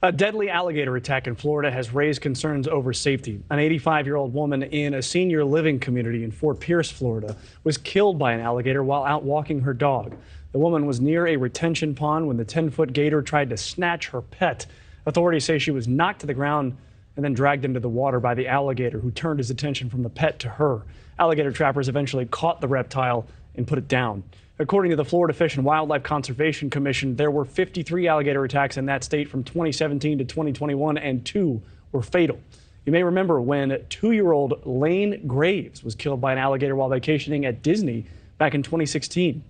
A deadly alligator attack in Florida has raised concerns over safety. An 85-year-old woman in a senior living community in Fort Pierce, Florida, was killed by an alligator while out walking her dog. The woman was near a retention pond when the 10-foot gator tried to snatch her pet. Authorities say she was knocked to the ground and then dragged into the water by the alligator, who turned his attention from the pet to her. Alligator trappers eventually caught the reptile and put it down. According to the Florida Fish and Wildlife Conservation Commission, there were 53 alligator attacks in that state from 2017 to 2021, and 2 were fatal. You may remember when 2-year-old Lane Graves was killed by an alligator while vacationing at Disney back in 2016.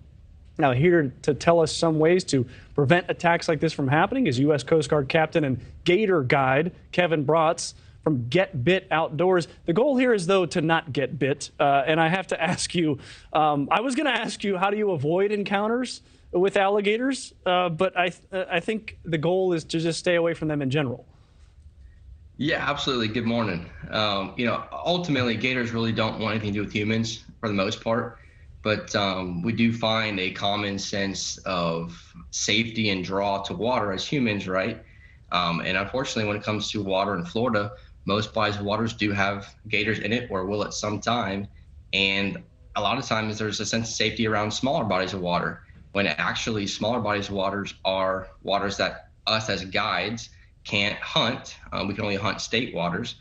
Now, here to tell us some ways to prevent attacks like this from happening is U.S. Coast Guard Captain and Gator Guide Kevin Brotz from Get Bit Outdoors. The goal here is, though, to not get bit. And I have to ask you, I was going to ask you, how do you avoid encounters with alligators? But I think the goal is to just stay away from them in general. Yeah, absolutely. Good morning. Ultimately, gators really don't want anything to do with humans for the most part. But we do find a common sense of safety and draw to water as humans, right? And unfortunately, when it comes to water in Florida, most bodies of waters do have gators in it, or will at some time. And a lot of times there's a sense of safety around smaller bodies of water, when actually smaller bodies of waters are waters that us as guides can't hunt. We can only hunt state waters.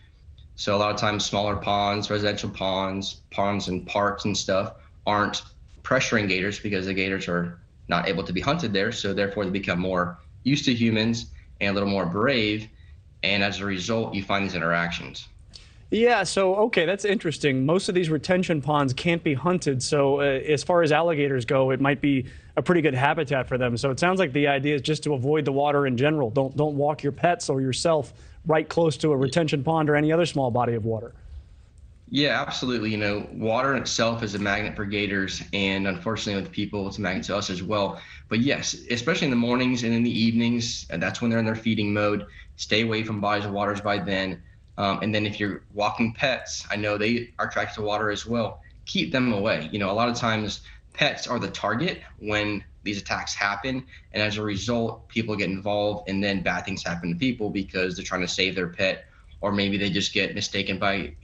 So a lot of times smaller ponds, residential ponds and parks and stuff aren't pressuring gators because the gators are not able to be hunted there. So therefore they become more used to humans and a little more brave. And as a result, you find these interactions. Yeah, so, okay, that's interesting. Most of these retention ponds can't be hunted. So as far as alligators go, it might be a pretty good habitat for them. So it sounds like the idea is just to avoid the water in general. Don't walk your pets or yourself right close to a retention pond or any other small body of water. Yeah, absolutely. Water in itself is a magnet for gators, and unfortunately with people, it's a magnet to us as well. But yes, especially in the mornings and in the evenings, and that's when they're in their feeding mode. Stay away from bodies of waters by then. And then if you're walking pets, I know they are attracted to water as well. Keep them away. A lot of times pets are the target when these attacks happen, and as a result, people get involved, and then bad things happen to people because they're trying to save their pet, or maybe they just get mistaken by,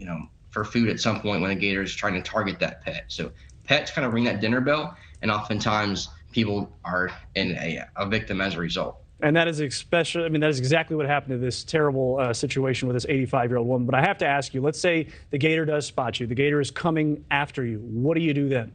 for food at some point when a gator is trying to target that pet. So pets kind of ring that dinner bell, and oftentimes people are in a victim as a result. And that is that is exactly what happened to this terrible situation with this 85-year-old woman. But I have to ask you, let's say the gator does spot you. The gator is coming after you. What do you do then?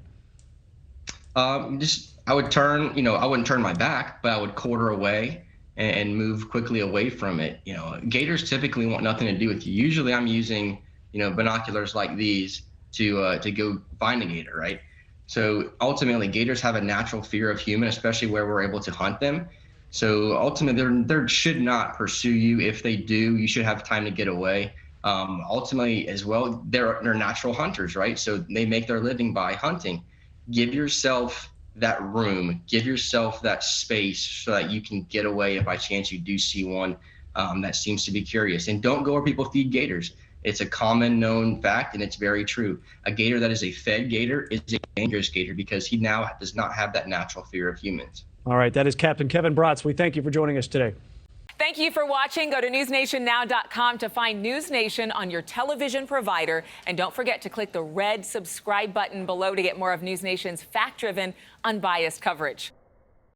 I would turn, I wouldn't turn my back, but I would quarter away and move quickly away from it. Gators typically want nothing to do with you. Usually I'm using binoculars like these to go find a gator, right? So ultimately, gators have a natural fear of human, especially where we're able to hunt them. So ultimately, they should not pursue you. If they do, you should have time to get away. Ultimately, as well, they're natural hunters, right? So they make their living by hunting. Give yourself that room, give yourself that space so that you can get away if by chance you do see one that seems to be curious. And don't go where people feed gators. It's a common known fact, and it's very true. A gator that is a fed gator is a dangerous gator because he now does not have that natural fear of humans. All right, that is Captain Kevin Brotz. We thank you for joining us today. Thank you for watching. Go to newsnationnow.com to find NewsNation on your television provider. And don't forget to click the red subscribe button below to get more of NewsNation's fact-driven, unbiased coverage.